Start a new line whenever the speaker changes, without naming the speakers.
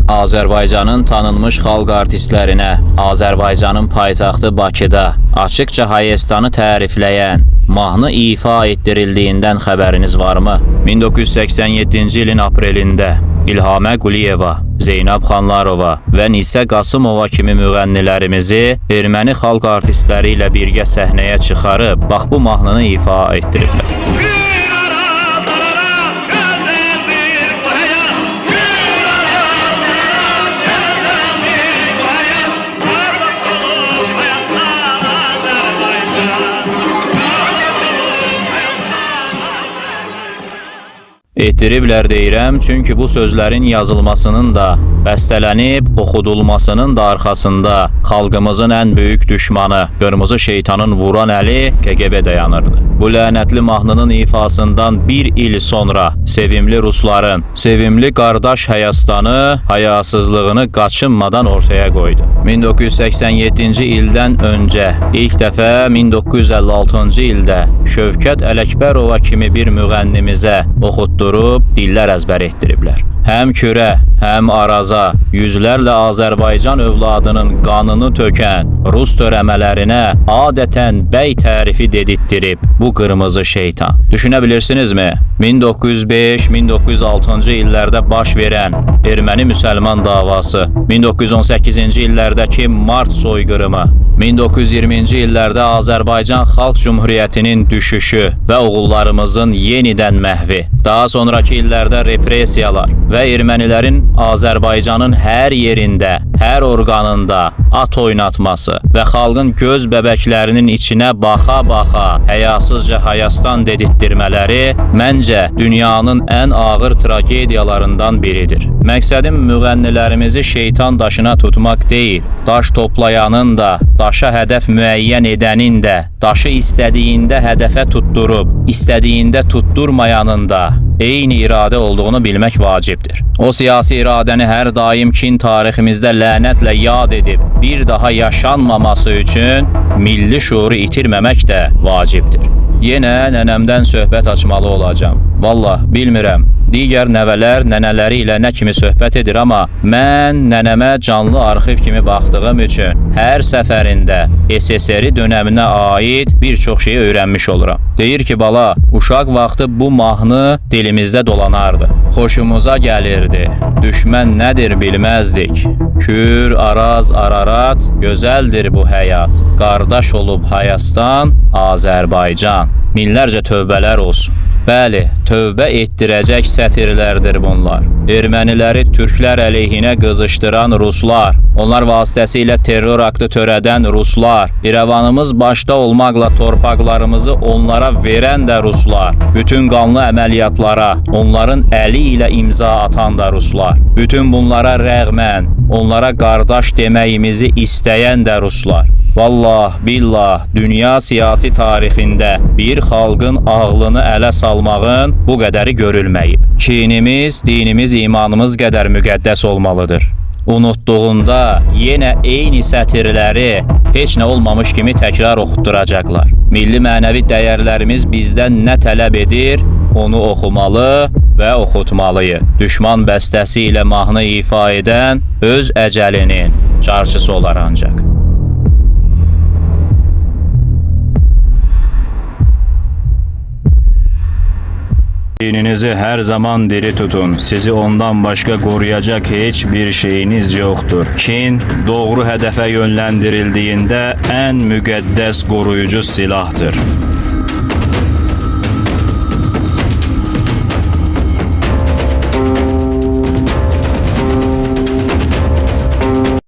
Azərbaycanın tanınmış xalq artistlərinə, Azərbaycanın paytaxtı Bakıda açıqca Hayestanı tərifləyən mahnı ifa etdirildiyindən xəbəriniz varmı? 1987-ci ilin aprelində İlhamə Quliyeva, Zeynəb Xanlarova və Nisə Qasımova kimi müğənnilərimizi erməni xalq artistləri ilə birgə səhnəyə çıxarıb, bax bu mahnını ifa etdiriblər. Etdiriblər deyirəm, çünki bu sözlərin yazılmasının da, bəstələnib oxudulmasının da arxasında xalqımızın ən böyük düşmanı, qırmızı şeytanın vuran əli KGB dayanırdı. Bu lənətli mahnının ifasından bir il sonra sevimli rusların, sevimli qardaş Hayestanı hayasızlığını qaçınmadan ortaya qoydu. 1987-ci ildən öncə, ilk dəfə 1956-cı ildə Şövkət Ələkbərova kimi bir müğənnimizə oxutdurub dillər əzbər etdiriblər. Həm Kürə, həm Araza, yüzlərlə Azərbaycan övladının qanını tökən Rus törəmələrinə adətən bəy tərifi dedirtdirib bu qırmızı şeytan. Düşünə bilirsinizmi? 1905-1906-cı illərdə baş verən erməni-müsəlman davası, 1918-ci illərdəki Mart soyqırımı, 1920-ci illərdə Azərbaycan Xalq Cümhuriyyətinin düşüşü və oğullarımızın yenidən məhvi, daha sonraki illərdə repressiyalar və ermənilərin Azərbaycanın hər yerində, hər orqanında at oynatması və xalqın göz bəbəklərinin içinə baxa-baxa həyasızca Hayastan dedirtdirmələri məncə dünyanın ən ağır tragediyalarından biridir. Məqsədim müğənnilərimizi şeytan daşına tutmaq deyil, daş toplayanın da, daşa hədəf müəyyən edənin də, daşı istədiyində hədəfə tutturub, istədiyində tutturmayanın da eyni iradə olduğunu bilmək vacibdir. O siyasi iradəni hər daim kin tariximizdə lənətlə yad edib, bir daha yaşanmaması üçün milli şuuru itirməmək də vacibdir. Yenə nənəmdən söhbət açmalı olacağım. Vallah, bilmirəm. Digər nəvələr nənələri ilə nə kimi söhbət edir, amma mən nənəmə canlı arxiv kimi baxdığım üçün hər səfərində SSR dönəminə aid bir çox şeyi öyrənmiş oluram. Deyir ki, bala, uşaq vaxtı bu mahnı dilimizdə dolanardı. Xoşumuza gəlirdi. Düşmən nədir bilməzdik. Kür, Araz, Ararat, gözəldir bu həyat. Qardaş olub Hayastan, Azərbaycan. Minlərcə tövbələr olsun. Bəli, tövbə etdirəcək sətirlərdir bunlar. Erməniləri türklər əleyhinə qızışdıran ruslar, onlar vasitəsilə terror aktı törədən ruslar, İrəvanımız başda olmaqla torpaqlarımızı onlara verən də ruslar, bütün qanlı əməliyyatlara onların əli ilə imza atan da ruslar, bütün bunlara rəğmən onlara qardaş deməyimizi istəyən də ruslar. Vallah, billah, dünya siyasi tarixində bir xalqın ağlını ələ salmağın bu qədəri görülməyib. Kinimiz, dinimiz, imanımız qədər müqəddəs olmalıdır. Unutduğunda yenə eyni sətirləri heç nə olmamış kimi təkrar oxutduracaqlar. Milli mənəvi dəyərlərimiz bizdən nə tələb edir, onu oxumalı və oxutmalıyıq. Düşman bəstəsi ilə mahnı ifa edən öz əcəlinin çarçısı olar ancaq. Dininizi hər zaman diri tutun. Sizi ondan başqa qoruyacaq heç bir şeyiniz yoxdur. Kin doğru hədəfə yönləndirildiyində ən müqəddəs qoruyucu silahdır.